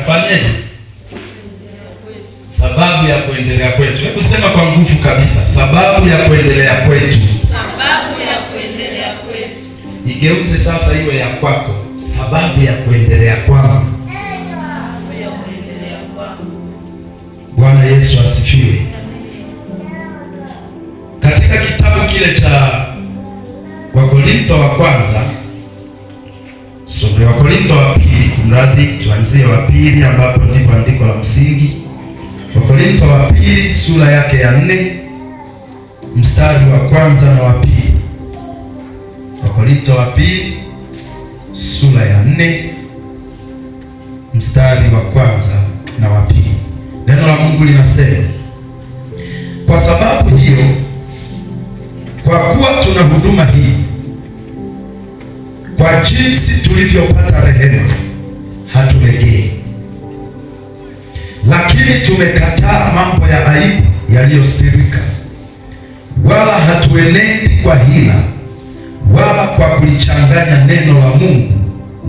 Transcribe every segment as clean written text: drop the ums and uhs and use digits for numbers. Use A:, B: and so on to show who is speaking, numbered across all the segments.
A: kufanyaje? Sababu ya kuendelea kwetu. Hebu sema kwa nguvu kabisa, sababu ya kuendelea kwetu.
B: Sababu ya kuendelea kwetu.
A: Igeuze sasa iwe ya kwako. Sababu ya kuendelea kwangu. Bwana Yesu asifiwe. Katika kitabu kile cha Wakorintho wa kwanza, sura Wakorintho wa pili, kumradhi, tuanzie wa pili ambapo ndipo andiko la msingi. Wakorintho wa pili sura yake ya 4 mstari wa kwanza na wa pili. Wakorintho wa pili sura ya 4 mstari wa kwanza na wa pili. Neno la Mungu linasema, kwa sababu hiyo, kwa kuwa tuna huduma hii, kwa jinsi tulivyopata rehema, hatulegei, lakini tumekataa mambo ya aibu yaliyostirika, wala hatuenendi kwa hila, wala kwa kulichanganya neno la Mungu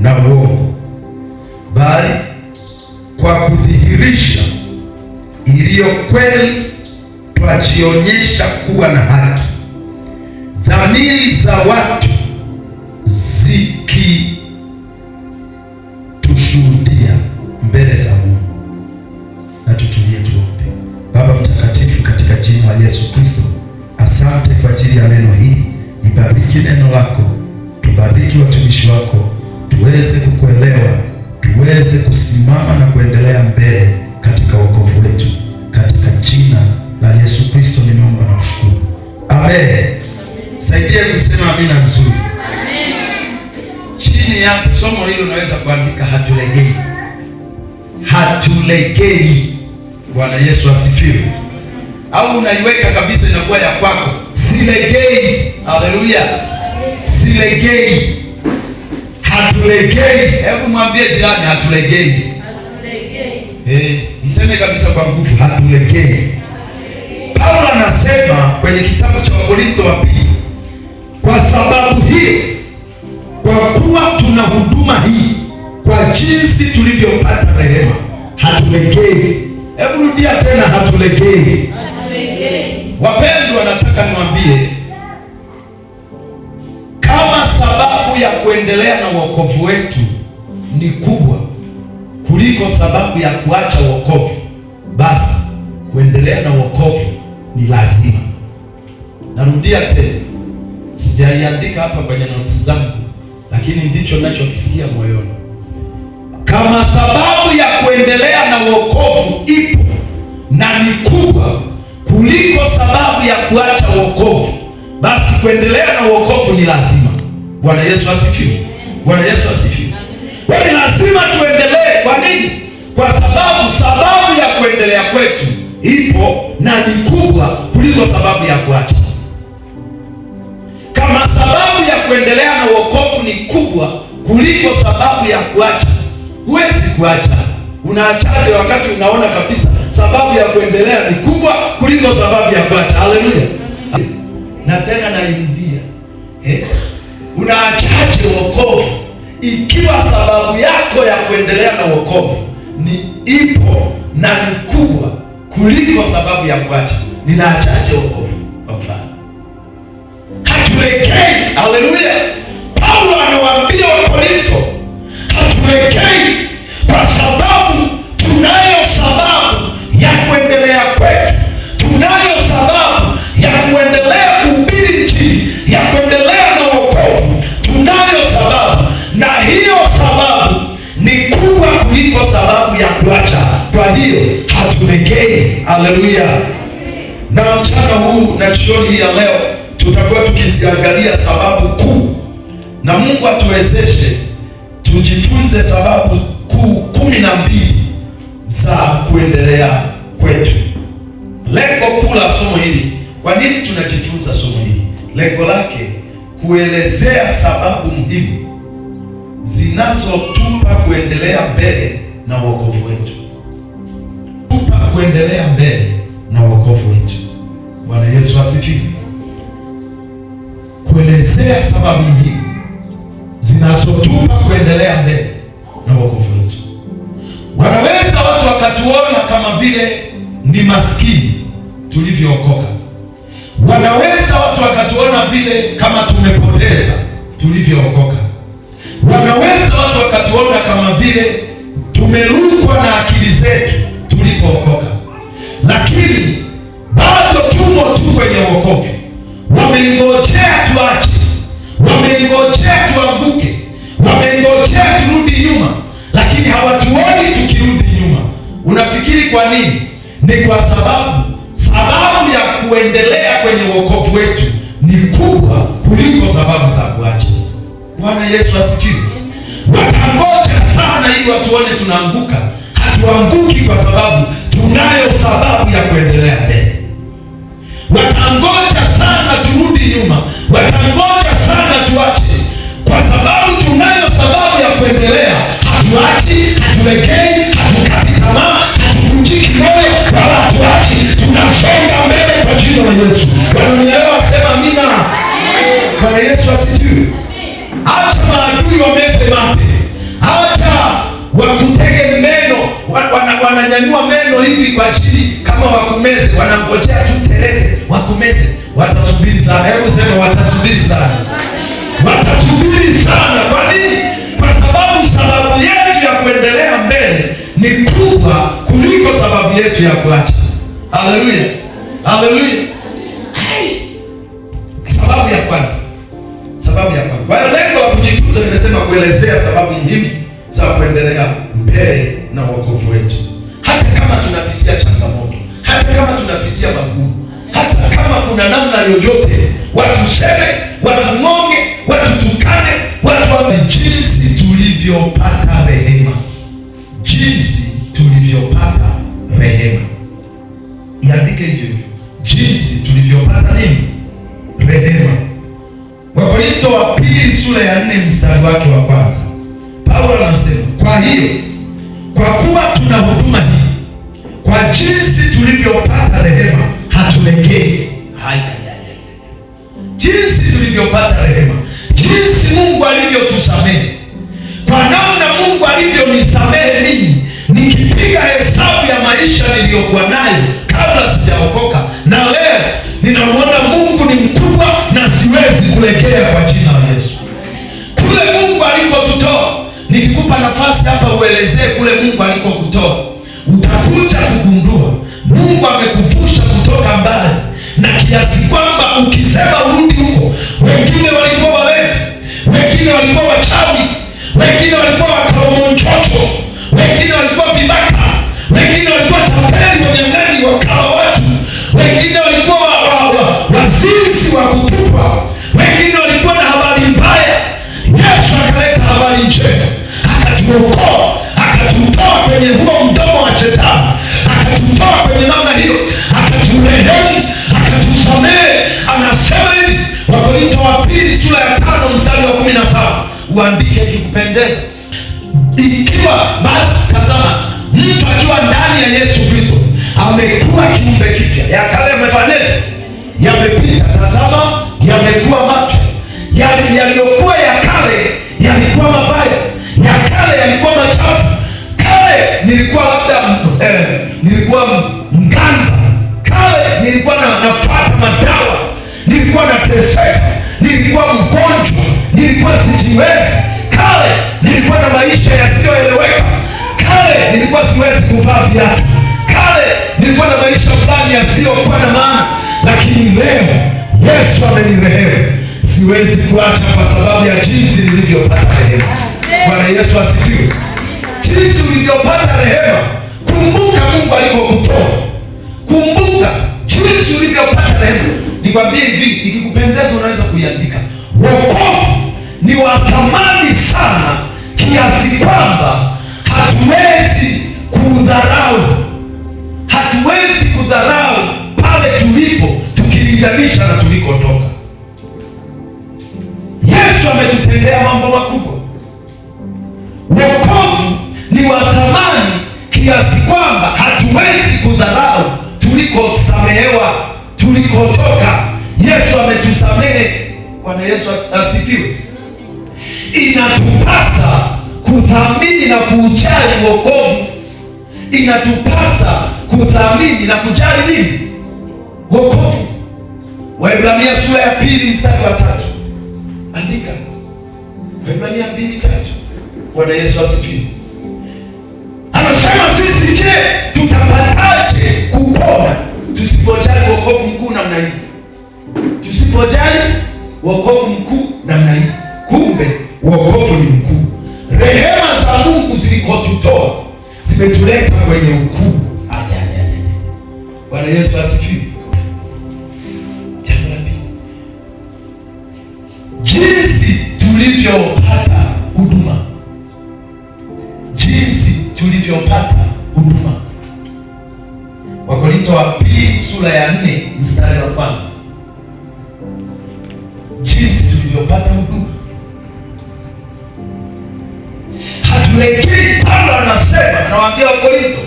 A: na uongo, bali kwa kudhihirisha iliyo kweli twajionyesha kuwa na haki, dhamiri za watu zikitushuhudia mbele za Mungu. Na tutulie tuombe. Baba mtakatifu, katika jina la Yesu Kristo, asante kwa ajili ya neno hili. Ibariki neno lako, tubariki watumishi wako, tuweze kukuelewa, tuweze kusimama na kuendelea mbele katika wokovu wetu. Katika jina la Yesu Kristo nimeomba na kushukuru. Amen. Saidia kusema amina nzuri.
B: Amen.
A: Chini ya somo hilo unaweza kuandika hatulegei. Hatulegei. Bwana Yesu asifiwe. Au unaiweka kabisa inakuwa ya kwako. Silegei. Haleluya. Silegei. Hatulegei. Hebu mwambie jirani hatulegei. Niseme kabisa kwa nguvu, hatulegei. Paulo anasema kwenye kitabu cha Wakorintho wa pili, kwa sababu hii, kwa kuwa tuna huduma hii, kwa jinsi tulivyopata rehema, hatulegei. Hebu rudia tena, hatulegei. Wapendwa, nataka niwaambie, kama sababu ya kuendelea na wokovu wetu ni kubwa kuliko sababu ya kuacha wokovu, basi kuendelea na wokovu ni lazima. Narudia tena, sijaiandika hapa kwenye notes zangu, lakini ndicho ninachokisikia moyoni. Kama sababu ya kuendelea na wokovu ipo na ni kubwa kuliko sababu ya kuacha wokovu, basi kuendelea na wokovu ni lazima. Bwana Yesu asifiwe. Bwana Yesu asifiwe. Kwa ni lazima tuendelee. Kwa nini? Kwa sababu ya kuendelea kwetu ipo na ni kubwa kuliko sababu ya kuacha. Kama sababu ya kuendelea na wokovu ni kubwa kuliko sababu ya kuacha, huwezi kuacha. Unaachaje wakati unaona kabisa sababu ya kuendelea ni kubwa kuliko sababu ya kuacha? Haleluya. Na tena nairudia, unaachaje wokovu ikiwa sababu yako ya kuendelea na wokovu ni ipo na ni kubwa kuliko sababu ya kuacha? Ninaachaje wokovu? Kwa mfano, hatulegei. Haleluya. Paulo anawaambia Wakorintho, hatulegei kwa sababu tunayo sababu ya kuendelea kwetu, tunayo sababu ya kuendelea kuhubiri Injili, ya kuendelea na wokovu, tunayo sababu, na hiyo sababu ni kubwa kuliko sababu ya kuacha. Kwa hiyo hatulegei. Haleluya. Na mchana huu na jioni hii ya leo tutakuwa tukiziangalia sababu kuu, na Mungu atuwezeshe tujifunze sababu kuu 12 za kuendelea kwetu. Lengo kuu la somo hili, kwa nini tunajifunza somo hili? Lengo lake kuelezea sababu muhimu zinazotupa kuendelea mbele na wokovu wetu. Tupa kuendelea mbele na wokovu wetu. Bwana Yesu asifiwe. Kuelezea sababu muhimu zinazotupa kuendelea mbele na wokovu wetu. Wanaweza watu wakatuona kama vile ni maskini tulivyookoka. Wanaweza watu wakatuona vile kama tumepoteza tulivyookoka. Wanaweza watu wakatuona kama vile tumerukwa na akili zetu tulipookoka, lakini bado tumo tu kwenye wokovu. Wamengojea tuache, wamengojea tuanguke, wamengojea turudi nyuma, lakini hawatuoni tukirudi nyuma. Unafikiri kwa nini? Ni kwa sababu ya kuendelea kwenye wokovu wetu ni kubwa kuliko sababu za kuacha. Bwana Yesu asifiwe. Watangoja sana ili watuone tunaanguka. Hatuanguki kwa sababu tunayo sababu ya kuendelea mbele. Watangoja sana turudi nyuma, watangoja sana tuache, kwa sababu tunayo sababu ya kuendelea. Hatuachi, hatulegei, hatukati tamaa, hatuvunjiki moyo, wala hatuachi. Tunasonga mbele kwa jina la Yesu. Wananielewa? Sema amina. Bwana Yesu asifiwe. Acha maadui wameze mate. Acha wakutege meno, wananyanyua meno hivi kwa ajili kama wakumeze, wanangojea tu teleze wakumeze. Watasubiri sana. Hebu sema watasubiri sana. Watasubiri sana. Kwa nini? Kwa sababu yetu ya kuendelea mbele ni kubwa kuliko sababu yetu ya kuacha. Haleluya. Haleluya. Sababu ya kwanza. Kwa hiyo lengo la kujifunza nimesema kuelezea sababu muhimu za kuendelea mbele na wokovu wetu. Hata kama tunapitia changamoto, hata kama tunapitia magumu, hata kama kuna namna yoyote watu seme, watu ng'onge, watu tukane, watu wame, jinsi tulivyopata rehema. Jinsi tulivyopata rehema. Iandike hivyo. Jinsi tulivyopata nini? Rehema. Wakorintho wa pili sura ya 4 mstari wake wa kwanza. Paulo anasema, kwa hiyo kwa kuwa tuna huduma hii, kwa jinsi tulivyopata rehema hatulegei. Jinsi tulivyopata rehema, jinsi Mungu alivyotusamehe, kwa namna Mungu alivyonisamehe mimi, nikipiga hesabu ya maisha niliyokuwa nayo kabla sijaokoka, na leo ninamwona Mungu ni mkubwa na siwezi kulegea kwa jina la Yesu. Kule Mungu alikotutoa, nikikupa nafasi hapa uelezee kule Mungu alikokutoa, utakuja kugundua Mungu amekuvusha kutoka mbali, na kiasi kwamba ukisema urudi huko, wengine walikuwa walevi, wengine walikuwa wachawi, wengine walikuwa wakoromonchocho, wengine walikuwa vibaka, wengine walikuwa tapeli, wanyang'anyi, wakala watu, wengine walikuwa wazinzi wa kutupwa, wengine walikuwa na habari mbaya. Yesu akaleta habari njema, akatuokoa, akatutoa kwenye huo mdomo wa shetani, akatutoa kwenye namna hiyo, akaturehemu, akatusamehe. Anasema hivi, Wakorintho wa pili sura ya 5 mstari wa 17, uandike ikikupendeza. Ikiwa basi, tazama, mtu akiwa ndani ya Yesu Kristo amekuwa kiumbe kipya, ya kale yamefanyaje? Yamepita, tazama yamekuwa mapya. Yaliyokuwa ya kale yalikuwa mabaya, ya kale yalikuwa machafu. Kale nilikuwa labda nilikuwa mganga, kale nilikuwa nafuata madawa, nilikuwa nateseka, nilikuwa mgonjwa, nilikuwa sijiwezi. Kale nilikuwa na maisha yasiyoeleweka, kale nilikuwa siwezi kuvaa viatu, kale nilikuwa na maisha fulani yasiyokuwa na maana. Lakini leo Yesu amenirehemu, siwezi kuacha kwa sababu ya jinsi nilivyopata rehema. Bwana Yesu asifiwe. Jinsi ulivyopata rehema, kumbuka Mungu alikokutoa, kumbuka jinsi ulivyopata rehema. Nikwambie hivi, ikikupendeza unaweza kuiandika, wokovu ni wa thamani sana kiasi kwamba hatuwezi kudharau pale tulipo tukilinganisha na tulikotoka. Yesu ametutendea mambo makubwa. Wokovu ni wa thamani kiasi kwamba hatuwezi kudharau tulikosamehewa, tulikotoka. Yesu ametusamehe. Bwana Yesu asifiwe. Inatupasa kuthamini na kuujali wokovu inatupasa kuthamini na kujali nini? Wokovu. Waebrania sura ya 2 mstari wa 3. Andika. Waebrania 2:3. Bwana Yesu asifiwe. Anasema sisi je, tutapataje kupona tusipojali wokovu mkuu namna hii? Tusipojali wokovu mkuu namna hii. Kumbe wokovu ni mkuu. Rehema za Mungu zilikotutoa zimetuleta kwenye ukuu. Bwana Yesu asifiwe. Jambo la pili, jinsi tulivyopata huduma. Jinsi tulivyopata huduma. Wakorintho wa 2 sura ya 4 mstari wa 1. Jinsi tulivyopata huduma. Hatulegei. Paulo anasema, anawaambia Wakorintho,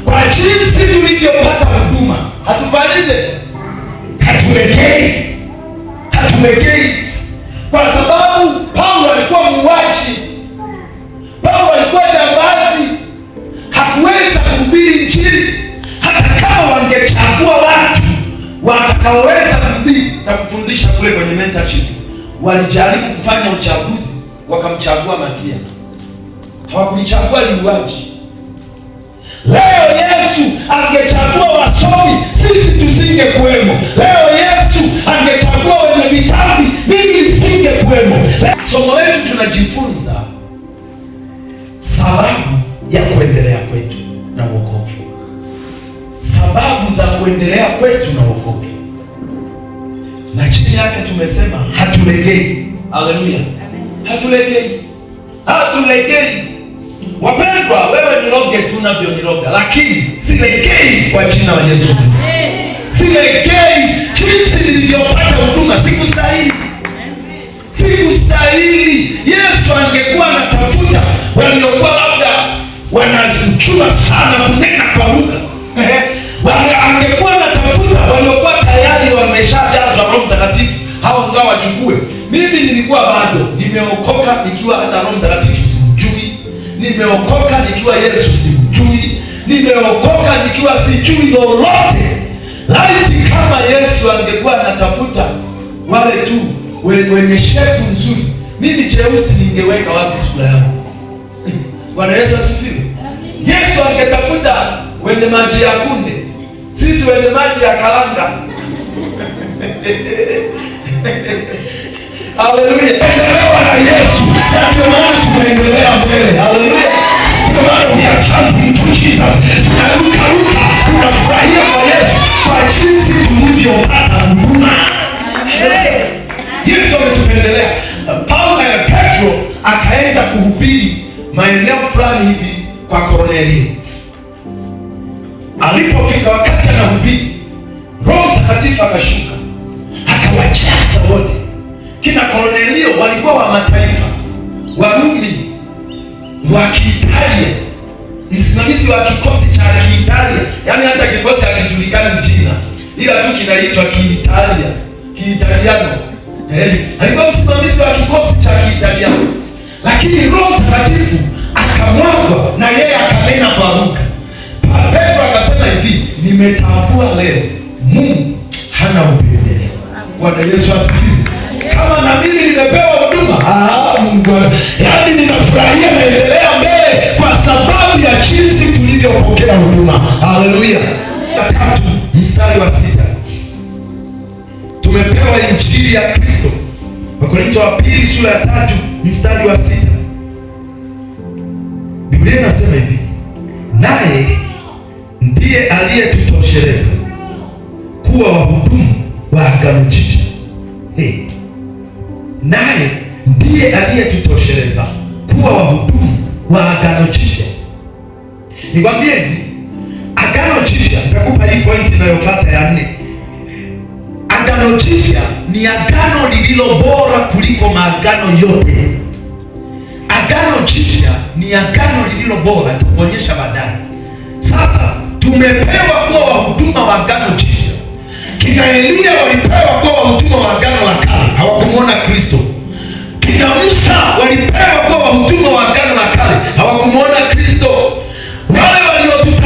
A: kwa jinsi tulivyopata huduma hatufanyije? Hatulegei. Hatulegei. Kwa sababu Paulo alikuwa muuaji. Paulo alikuwa jambazi. Hakuweza kuhubiri Injili. Hata kama wangechagua watu watakaoweza kuhubiri na kufundisha kule kwenye mentorship, walijaribu kufanya uchaguzi, wakamchagua Matia. Hawakulichagua liuaji. Leo Yesu angechagua wasomi, sisi tusingekuwemo. Leo Yesu angechagua wenye vitambi, mimi nisingekuwemo. Somo letu tunajifunza sababu ya kuendelea kwetu na wokovu. Sababu za kuendelea kwetu na wokovu. Na chini yake tumesema hatulegei. Haleluya. Hatulegei. Hatulegei. Wapendwa, wewe niroge tu unavyoniroga, lakini silegei kwa jina la Yesu. Silegei. Jinsi nilivyopata huduma sikustahili. Sikustahili. Yesu angekuwa anatafuta waliokuwa labda wanajua sana kunena kwa lugha. Angekuwa anatafuta waliokuwa tayari wameshajazwa Roho Mtakatifu, hao ndio wachukue. Mimi nilikuwa bado nimeokoka nikiwa hata Roho Mtakatifu simjui. Nimeokoka nikiwa Yesu simjui. Nimeokoka nikiwa sijui lolote. Laiti kama Yesu angekuwa anatafuta wale tu wenye shepu nzuri, mimi jeusi ningeweka wapi sura yangu? Bwana Yesu asifiwe. Yesu angetafuta wenye maji ya kunde, sisi wenye maji ya karanga. Haleluya. Tunaelewa na Yesu. Ndio maana tunaendelea mbele. Haleluya. Ndio maana we are chanting to Jesus. Tunaruka, tunafurahia kwa Yesu kwa jinsi tulivyopata huduma. Yesu ametupendelea. Petro akaenda kuhubiri maeneo fulani hivi kwa Kornelio. Alipofika wakati anahubiri, Roho Mtakatifu akashuka, akawajaza wote. Kina Kornelio walikuwa wa mataifa, Warumi, wa Kiitalia, msimamizi wa kikosi cha Kiitalia. Yaani hata kikosi hakijulikani jina, ila tu kinaitwa Kiitalia, Kiitaliano. Alikuwa msimamizi wa kikosi cha Kiitaliano. Lakini Roho Mtakatifu akamwagwa na yeye akanena kwa lugha. Petro akasema hivi, nimetambua leo Mungu hana upendeleo. Bwana Yesu asifiwe. Kama na mimi nimepewa huduma, Mungu, yaani ninafurahia naendelea mbele kwa sababu ya jinsi tulivyopokea huduma. Haleluya. 3 mstari wa 6. Tumepewa injili ya Kristo. Wakorintho wa 2 sura ya 3 mstari wa 6. Biblia inasema hivi, naye ndiye aliyetutosheleza kuwa wahudumu wa agano jipya. Naye ndiye aliyetutosheleza kuwa wahudumu wa agano jipya. Nikwambie hivi, agano jipya, nitakupa hii point inayofuata ya 4. Agano jipya ni agano lililo bora kuliko maagano yote. Agano jipya ni agano lililo bora, tukuonyesha baadaye. Sasa tumepewa kuwa wahuduma wa agano jipya. Kina Elia walipewa kuwa wahuduma wa agano la kale, hawakumuona Kristo. Kina Musa walipewa kuwa wahuduma wa agano la kale, hawakumuona Kristo. Wale waliotu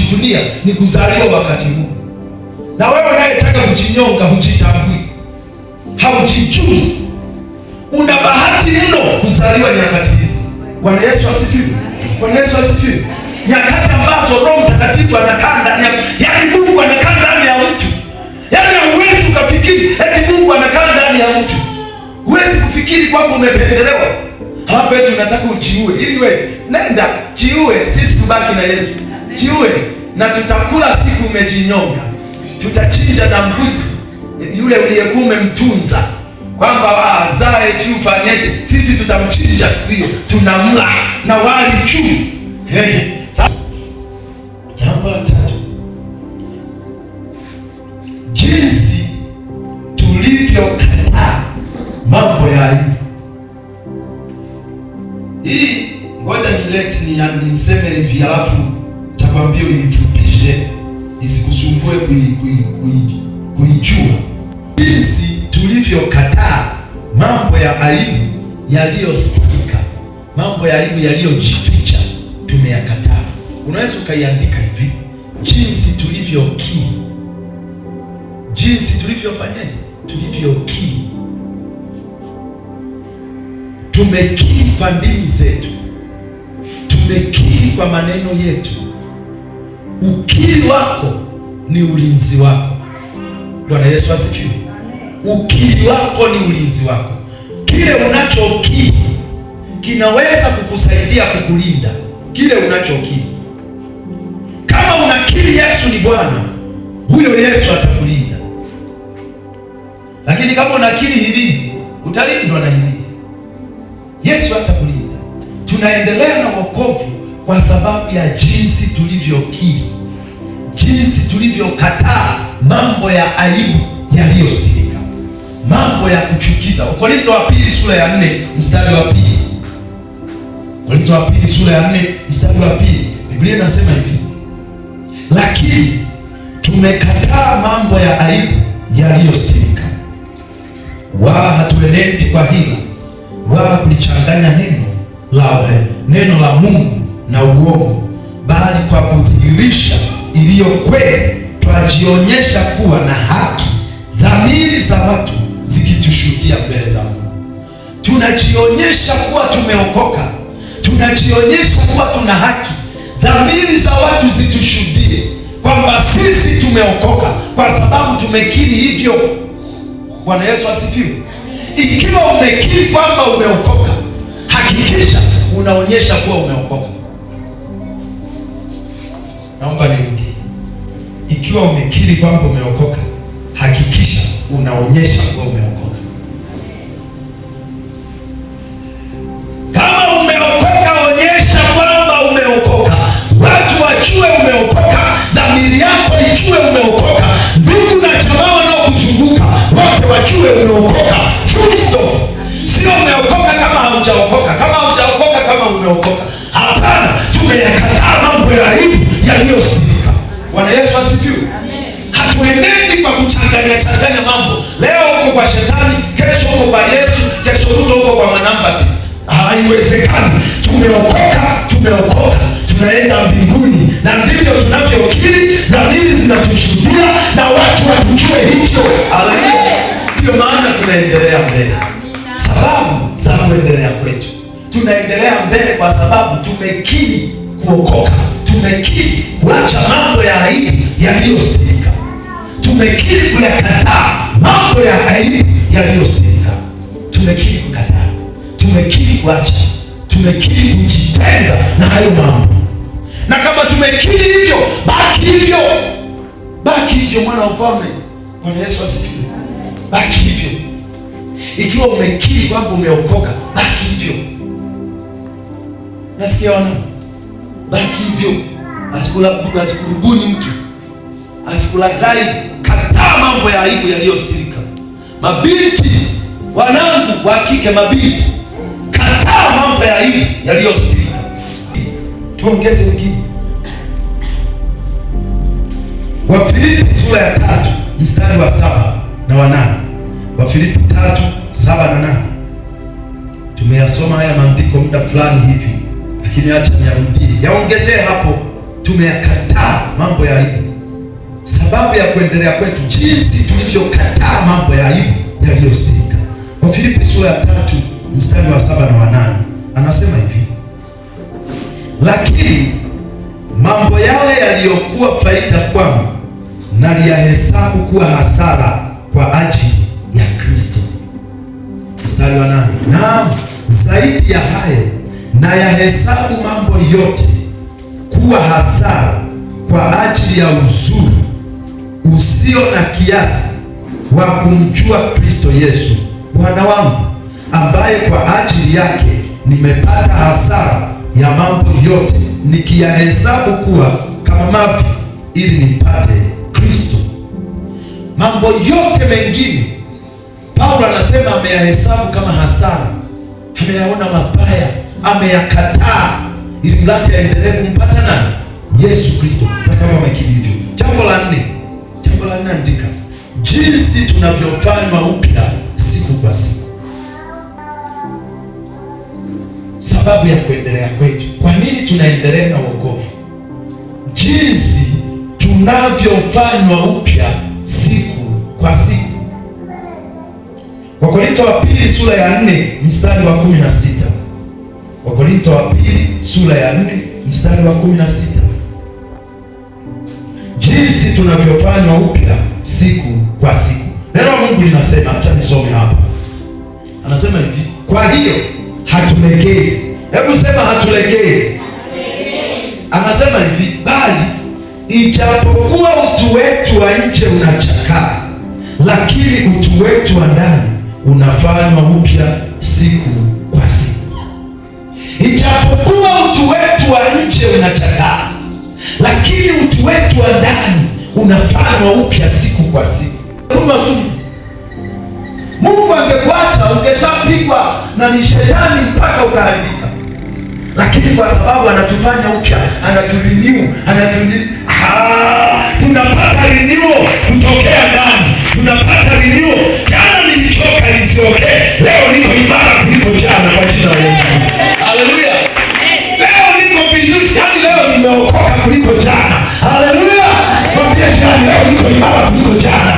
A: kujivunia ni kuzaliwa wakati huu. Na wewe unayetaka kujinyonga, hujitambui, haujijui. Una bahati mno kuzaliwa nyakati hizi. Bwana Yesu asifiwe. Bwana Yesu asifiwe. Nyakati ambazo Roho Mtakatifu anakaa ndani yako, yaani Mungu anakaa ndani ya mtu. Yaani huwezi ukafikiri eti Mungu anakaa ndani ya mtu. Huwezi kufikiri kwamba umependelewa. Halafu eti unataka ujiue. Ili wewe nenda jiue, sisi tubaki na Yesu. Jiue na tutakula siku umejinyonga. Tutachinja na mbuzi yule uliyekuwa umemtunza kwamba azae si ufanyeje, sisi tutamchinja siku hiyo, tunamla na wali juu. Jambo la tatu, jinsi tulivyokataa mambo ya aibu. Hii ngoja nilete niseme hivi, alafu takwambia uifupishe isikusumbue kuijua. Jinsi tulivyokataa mambo ya aibu yaliyosikika, mambo ya aibu yaliyojificha, tumeyakataa. Unaweza ukaiandika hivi, jinsi tulivyokiri, jinsi tulivyofanyaje, tulivyokiri. Tumekiri kwa ndimi zetu, tumekiri kwa maneno yetu. Ukiri wako ni ulinzi wako. Bwana Yesu asifiwe. Ukiri wako ni ulinzi wako. Kile unachokiri kinaweza kukusaidia kukulinda kile unachokiri. Kama unakiri Yesu ni Bwana, huyo Yesu atakulinda. Lakini kama unakiri hirizi, utalindwa na hirizi. Yesu atakulinda. Tunaendelea na wokovu kwa sababu ya jinsi tulivyokiri, jinsi tulivyokataa mambo ya aibu yaliyostirika, mambo ya kuchukiza. Wakorintho wa pili sura ya 4 mstari wa 2. Wakorintho wa pili sura ya 4 mstari wa 2. Biblia inasema hivi: lakini tumekataa mambo ya aibu yaliyostirika, wala hatuenendi kwa hila wala kulichanganya neno la Mungu na uongo, bali kwa kudhihirisha iliyo kweli twajionyesha kuwa na haki, dhamiri za watu zikitushuhudia mbele za Mungu. Tunajionyesha kuwa tumeokoka, tunajionyesha kuwa tuna haki, dhamiri za watu zitushuhudie kwamba sisi tumeokoka kwa sababu tumekiri hivyo. Bwana Yesu asifiwe. Ikiwa umekiri kwamba umeokoka, hakikisha unaonyesha kuwa umeokoka. Naomba nirudie. Ikiwa umekiri kwamba umeokoka, hakikisha unaonyesha kuwa umeokoka. Kama umeokoka, onyesha kwamba umeokoka. Watu wajue umeokoka, dhamiri yako ijue umeokoka, ndugu na jamaa wanaokuzunguka wote wajue umeokoka. Full stop. Sio umeokoka kama haujaokoka, kama haujaokoka kama umeokoka. Hapana, tumeyakataa mambo ya aibu yaliyosirika. Bwana Yesu asifiwe. Hatuenendi kwa kuchanganya mambo. Leo uko kwa shetani, kesho uko kwa Yesu, kesho uko kwa manambati. Haiwezekani. Tumeokoka, tunaenda mbinguni, na ndivyo tunavyokiri, dhamiri zinatushuhudia na watu watujue hivyo. Haleluya. Ndio maana tunaendelea mbele. Sababu za kuendelea kwetu, tunaendelea mbele kwa sababu tumekiri kuokoka, tumekiri kuacha mambo ya aibu yaliyostirika, tumekiri kuyakataa mambo ya aibu yaliyostirika, tumekiri kukataa, tumekiri kuacha, tumekiri kujitenga na hayo mambo. Na kama tumekiri hivyo, baki hivyo mwana wa ufalme. Bwana Yesu asifiwe. Baki hivyo. Ikiwa umekiri kwamba umeokoka, baki hivyo. Nasikia wana? Baki hivyo. Asikurubuni mtu, asikulaghai. Kataa mambo ya aibu yaliyostirika. Mabinti wanangu wa kike, mabinti, kataa mambo ya aibu yaliyostirika. Tuongeze nyingine. Wafilipi sura ya 3 mstari wa 7 na wa 8. Wafilipi 3:7 na 8. Tumeyasoma haya maandiko muda fulani hivi, lakini acha niarudie. Yaongezee hapo tumeyakataa mambo ya aibu. Sababu ya kuendelea kwetu, jinsi tulivyokataa mambo ya aibu yaliyostirika. Wafilipi sura ya 3 mstari wa 7 na wa 8 anasema hivi: lakini mambo yale yaliyokuwa faida kwangu naliyahesabu kuwa hasara kwa ajili ya Kristo. Mstari wa 8, naam, zaidi ya hayo nayahesabu mambo yote kuwa hasara kwa ajili ya uzuri usio na kiasi wa kumjua Kristo Yesu Bwana wangu, ambaye kwa ajili yake nimepata hasara ya mambo yote, nikiyahesabu kuwa kama mavi, ili nipate Kristo. Mambo yote mengine Paulo anasema ameyahesabu kama hasara, ameyaona mabaya, ameyakataa, ili mradi aendelee kumpata nani? Yesu Kristo, kwa sababu amekiri hivyo. Jambo la 4 andika: jinsi tunavyofanywa upya siku kwa siku. Sababu ya kuendelea kwetu, kwa nini tunaendelea na wokovu? Jinsi tunavyofanywa upya siku kwa siku. Wakorintho wa pili sura ya 4 mstari wa 16. Wakorintho wa pili sura ya 4 mstari wa 16. Jinsi tunavyofanywa upya siku kwa siku. Neno la Mungu linasema, acha nisome hapa. Anasema hivi: kwa hiyo hatulegei. Hebu sema hatulegei. Anasema hivi: bali ijapokuwa utu wetu wa nje unachakaa, lakini utu wetu wa ndani unafanywa upya siku kwa siku. Ijapokuwa utu wetu wa nje unachakaa, lakini utu wetu wa ndani unafanywa upya siku kwa siku. Mungu angekuacha ungeshapigwa na ni shetani mpaka ukaharibika, lakini kwa sababu anatufanya upya, anaturenew, tunapata renewal kutokea ndani, tunapata renewal. Jana nilichoka nisiokee, leo niko imara kuliko jana kwa jina la Yesu. Haleluya! Leo niko vizuri, yani leo nimeokoka kuliko jana. Haleluya! Mwambie jana, leo niko imara kuliko jana.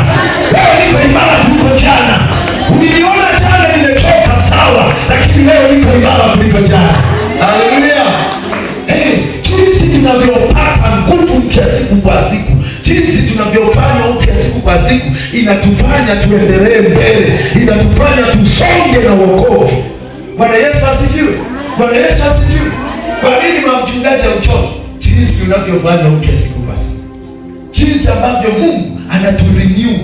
A: Leo niko imara kuliko jana. Uniliona jana nimechoka, sawa, lakini leo niko imara kuliko jana. Haleluya! Jinsi tunavyopata nguvu mpya siku kwa siku, jinsi tunavyofanya upya siku kwa siku, inatufanya tuendelee mbele, inatufanya tusonge na wokovu. Bwana Yesu asifiwe! Bwana Yesu asifiwe! Kwa nini mchungaji auchoke? Jinsi unavyofanya upya siku kwa siku, jinsi ambavyo Mungu anaturenew,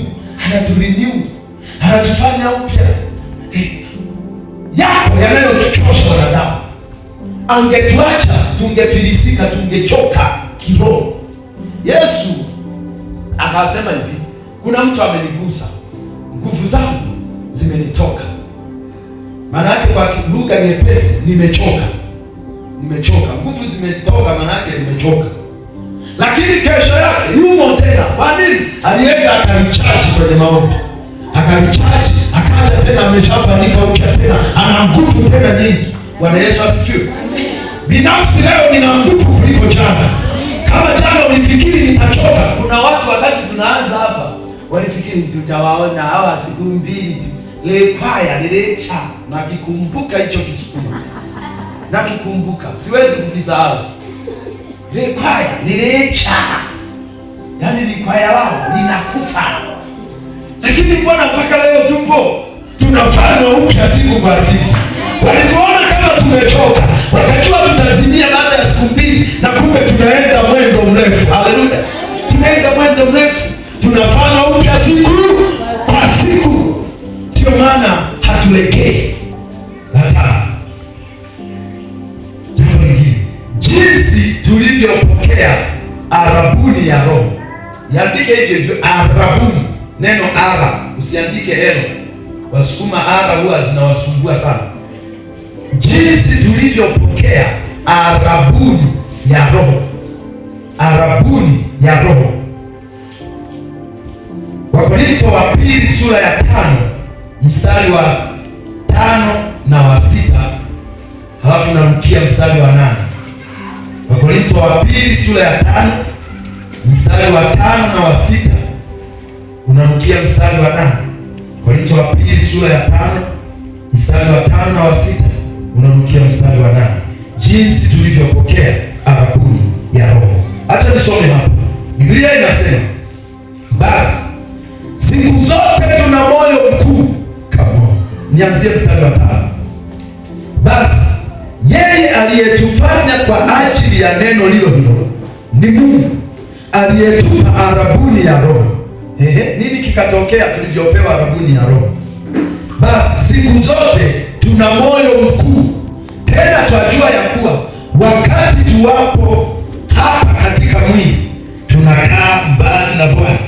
A: anatufanya upya. Yako yanayotuchosha wanadamu, angetuacha tungefilisika, tungechoka kiroho. Yesu akasema hivi: kuna mtu amenigusa, nguvu zangu zimenitoka. Maana yake kwa lugha nyepesi, nimechoka. Nguvu zimetoka, maana yake nimechoka. Lakini kesho yake yumo tena. Kwa nini? Alienda akarichaji kwenye maombi, akaja tena, ameshafanyika upya tena, ana nguvu tena nyingi. Bwana Yesu asifiwe! Binafsi leo nina nguvu kuliko jana. Kama jana ulifikiri nitachoka, kuna watu wakati tunaanza hapa walifikiri tutawaona hawa siku mbili tu. Lekwaya lilecha, nakikumbuka hicho Kisukuma, nakikumbuka, siwezi kukisahau. Lekwaya lilecha, yani likwaya wao linakufa, lakini Bwana mpaka leo tupo, tunafanywa upya siku kwa siku. Walituona kama tumechoka, wakajua tutazimia baada ya siku mbili, na kumbe tunaenda mwendo mrefu. Haleluya! Tunaenda mwendo mrefu, tunafanywa upya siku kwa siku. Ndio maana hatulegei. Jambo lingine, jinsi tulivyopokea arabuni ya Roho. Yandike hivyo arabuni, neno ara, usiandike elo. Wasukuma ara huwa zinawasumbua sana. Jinsi tulivyopokea arabuni ya Roho, arabuni ya Roho. Wakorintho wa pili sura ya 5 mstari wa 5 na wa 6, halafu narukia mstari wa 8. Wakorintho wa pili sura ya 5 mstari wa 5 na wa 6 unarukia mstari wa 8. Wakorintho wa pili sura ya 5 mstari wa 5 na wa 6 unarukia mstari wa 8. Jinsi tulivyopokea arabuni ya Roho. Acha nisome hapo. Biblia inasema, basi siku zote tuna moyo mkuu. Nianzie mstari wa 5. Basi yeye aliyetufanya kwa ajili ya neno lilo hilo ni Mungu aliyetupa arabuni ya Roho. Nini kikatokea tulivyopewa arabuni ya Roho? Basi siku zote tuna moyo mkuu, tena twajua ya kuwa wakati tuwapo hapa katika mwili tunakaa mbali na Bwana,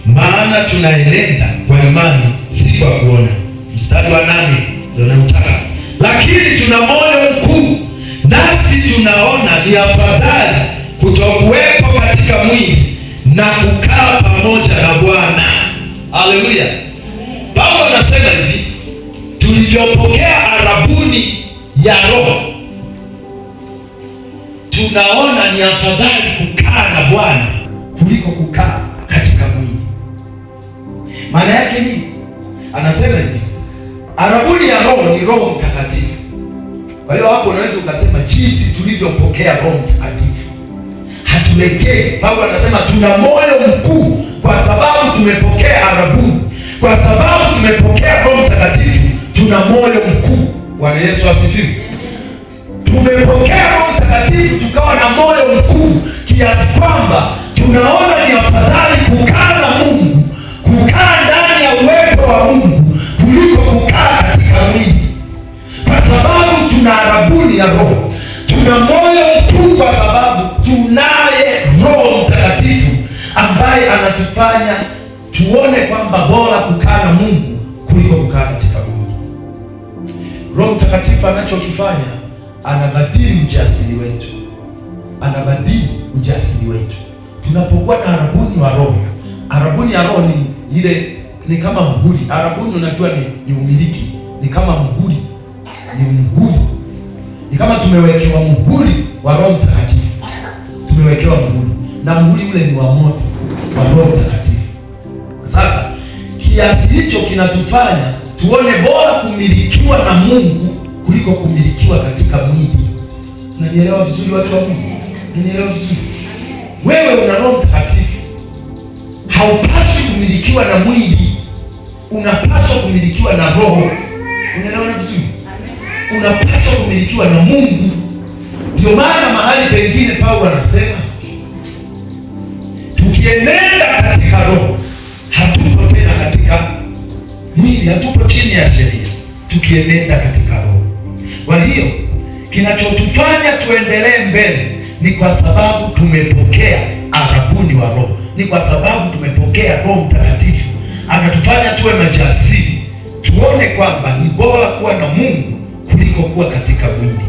A: maana tunaenenda kwa imani, si kwa kuona. Mstari wa 8 ndio nautaka. Lakini tuna moyo mkuu, nasi tunaona ni afadhali kutokuwepo katika mwili na kukaa pamoja na Bwana. Haleluya! Paulo anasema hivi, tulivyopokea arabuni ya Roho, tunaona ni afadhali kukaa na Bwana kuliko kukaa katika mwili. Maana yake nini? Anasema hivi, arabuni ya Roho ni Roho Mtakatifu. Kwa hiyo hapo unaweza ukasema jinsi tulivyopokea Roho Mtakatifu hatulegei. Paulo anasema tuna moyo mkuu kwa sababu tumepokea arabuni, kwa sababu tumepokea Roho Mtakatifu tuna moyo mkuu. Bwana Yesu asifiwe. Tumepokea Roho Mtakatifu tukawa na moyo mkuu kiasi kwamba tunaona ni afadhali kukaa na Mungu, kukaa ndani ya uwepo wa Mungu kuliko kukaa katika mwili, kwa sababu tuna arabuni ya Roho. Tuna moyo mkuu kwa sababu tunaye Roho Mtakatifu ambaye anatufanya tuone kwamba bora kukaa na Mungu kuliko kukaa katika mwili. Roho Mtakatifu anachokifanya, anabadili ujasiri wetu, anabadili ujasiri wetu. Tunapokuwa na arabuni wa Roho, arabuni ya Roho ni ile, ni kama muhuri. Arabuni unajua ni umiliki, ni kama muhuri, ni muhuri, ni kama tumewekewa muhuri wa Roho Mtakatifu, tumewekewa muhuri, na muhuri ule ni wa moto wa Roho Mtakatifu. Sasa kiasi hicho kinatufanya tuone bora kumilikiwa na Mungu kuliko kumilikiwa katika mwili. Unanielewa vizuri watu wa Mungu? Unanielewa vizuri? Wewe una Roho Mtakatifu, haupaswi kumilikiwa na mwili, unapaswa kumilikiwa na Roho. Unaelewa vizuri? Unapaswa kumilikiwa na Mungu. Ndio maana mahali pengine Paulo anasema tukienenda katika Roho hatupo tena katika mwili, hatupo chini ya sheria, tukienenda katika Roho. Kwa hiyo kinachotufanya tuendelee mbele ni kwa sababu tumepokea arabuni wa Roho, ni kwa sababu tumepokea Roho Mtakatifu. Anatufanya tuwe majasiri, tuone kwamba ni bora kuwa na Mungu kuliko kuwa katika mwili.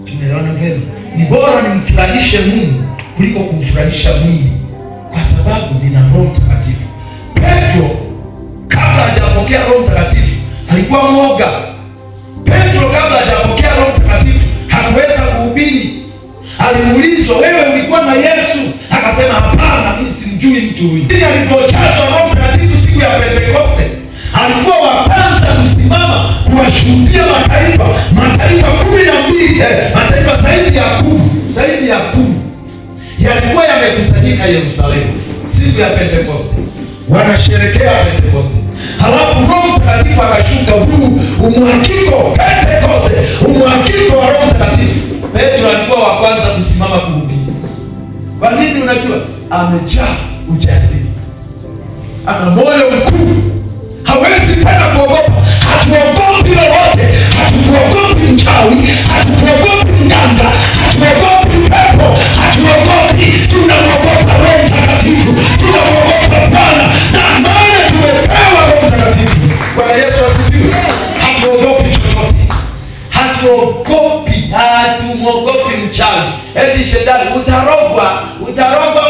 A: Tumeelewana vema? Ni bora nimfurahishe Mungu kuliko kumfurahisha mwili, kwa sababu nina Roho Mtakatifu. Petro kabla hajapokea Roho Mtakatifu alikuwa mwoga. Petro kabla hajapokea Roho Mtakatifu hakuweza kuhubiri. Aliulizwa, wewe ulikuwa na Yesu? Akasema, hapana, mimi simjui mtu huyu. Alipojazwa Roho Mtakatifu siku ya Pentekoste, alikuwa wa kwanza kusimama kuwashuhudia mataifa 12, mataifa zaidi ya 10 yalikuwa yamekusanyika Yerusalemu siku ya Pentekoste, wanasherekea Pentekoste. Halafu Roho Mtakatifu akashuka, huu umwakiko Pentekoste, umwakiko wa Roho Mtakatifu. Petro alikuwa wa kwanza kusimama kuhubiri. Kwa nini? Unajua, amejaa ujasiri, ana moyo mkuu, hawezi tena kuogopa. Hatuogopi lolote, hatukuogopi mchawi, hatukuogopi mganga, hatuogopi pepo, hatuogopi. Tunamwogopa Roho Mtakatifu, tunamwogopa Bwana, na maana tumepewa Roho Mtakatifu. Bwana Yesu asifiwe. Hatuogopi chochote, hatuogopi, hatumwogopi mchawi. Eti shetani, utarogwa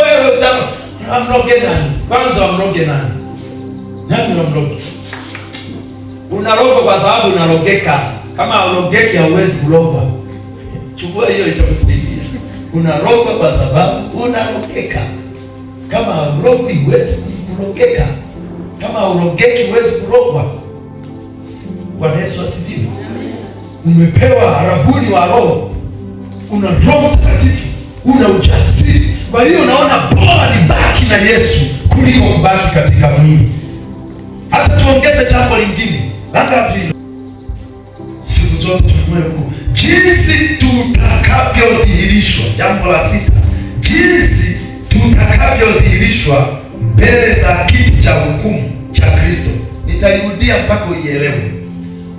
A: wewe, amroge nani? Kwanza amroge nani? Nani unamroge? Unarogwa kwa sababu unarogeka. Kama unarogeki hauwezi kurogwa. Chukua hiyo, itakusaidia. Unarogwa kwa sababu unarogeka. Kama haurogwi huwezi kurogeka. Kama haurogeki huwezi kurogwa. Bwana Yesu asifiwe. Umepewa arabuni wa Roho, una Roho Mtakatifu, una ujasiri. Kwa hiyo unaona bora nibaki na Yesu kuliko kubaki katika mwili. Hata tuongeze jambo lingine, labda siku zote tumweko jinsi tutakavyodhihirishwa. Jambo la 6, jinsi tutakavyodhihirishwa mbele za kiti cha hukumu cha Kristo. Nitairudia mpaka uielewe.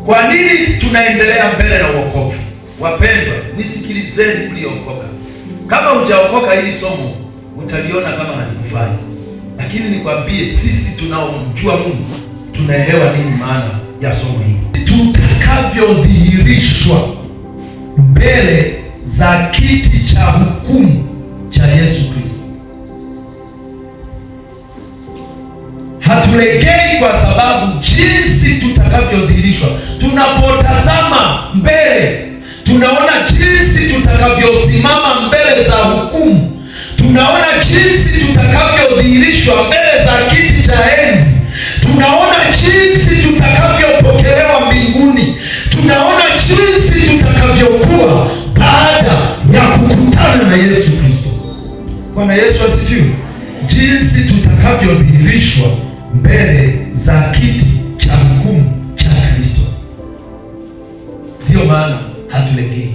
A: Kwa nini tunaendelea mbele na wokovu? Wapendwa, nisikilizeni mliokoka. Kama hujaokoka, hili somo utaliona kama halikufai, lakini nikwambie, sisi tunaomjua Mungu tunaelewa nini maana ya somo hili. Tutakavyodhihirishwa mbele za kiti cha hukumu cha Yesu Kristo. Hatulegei kwa sababu jinsi tutakavyodhihirishwa, tunapotazama mbele tunaona jinsi tutakavyosimama mbele za hukumu, tunaona jinsi tutakavyodhihirishwa mbele za kiti cha enzi, tunaona jinsi tutakavyopokelewa mbinguni, tunaona jinsi tutakavyokuwa baada ya kukutana na Yesu Kristo. Bwana Yesu asifiwe. Jinsi tutakavyodhihirishwa mbele za kiti cha hukumu cha Kristo. Ndiyo maana hatulegei,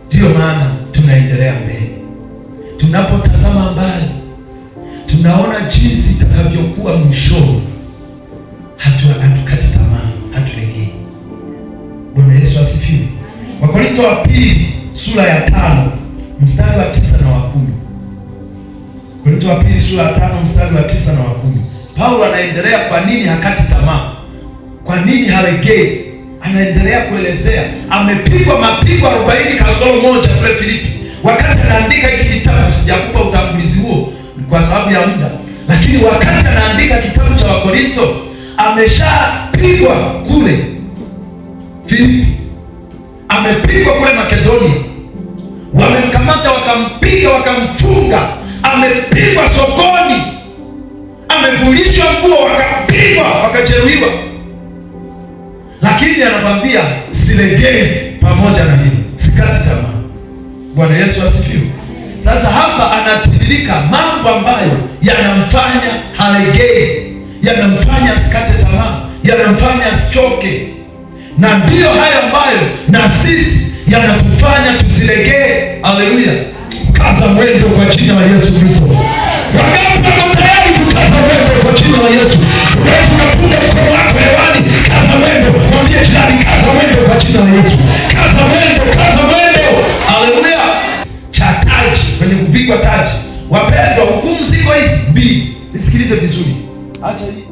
A: ndiyo maana tunaendelea mbele. Tunapotazama mbali, tunaona jinsi itakavyokuwa mwishoni. Hatukati tamaa, hatulegei. Bwana Yesu asifiwe. Wakorintho wa pili sura ya 5 mstari wa 9 na wa 10. Wakorintho wa pili sura ya 5 mstari wa 9 na wa 10. Paulo anaendelea kwa nini hakati tamaa, kwa nini halegei. Anaendelea kuelezea, amepigwa mapigo 40 kasoro moja kule Filipi. Wakati anaandika hiki kitabu, sijakupa utangulizi huo kwa sababu ya muda, lakini wakati anaandika kitabu cha Wakorintho ameshapigwa kule Filipi, amepigwa kule Makedonia, wamemkamata wakampiga, wakamfunga, amepigwa sokoni, amevulishwa nguo, wakapigwa, wakajeruhiwa, lakini anakwambia silegei. Pamoja na hilo sikati tamaa. Bwana Yesu asifiwe. Sasa hapa anatiririka mambo ambayo yanamfanya halegei, yanamfanya asikate tamaa, yanamfanya asichoke, na ndiyo haya ambayo na sisi yanatufanya tusilegee. Haleluya! Kaza mwendo kwa jina la Yesu Kristo. Wangapi wako tayari kukaza mwendo kwa jina la Yesu? Yesu kapunga mkono wako hewani, kaza mwendo. Mwambie jirani, kaza mwendo kwa jina la Yesu. Kaza mwendo, kaza mwendo. Haleluya! Cha taji, kwenye kuvikwa taji. Wapendwa, hukumu ziko hizi mbili. Nisikilize vizuri. Acha hii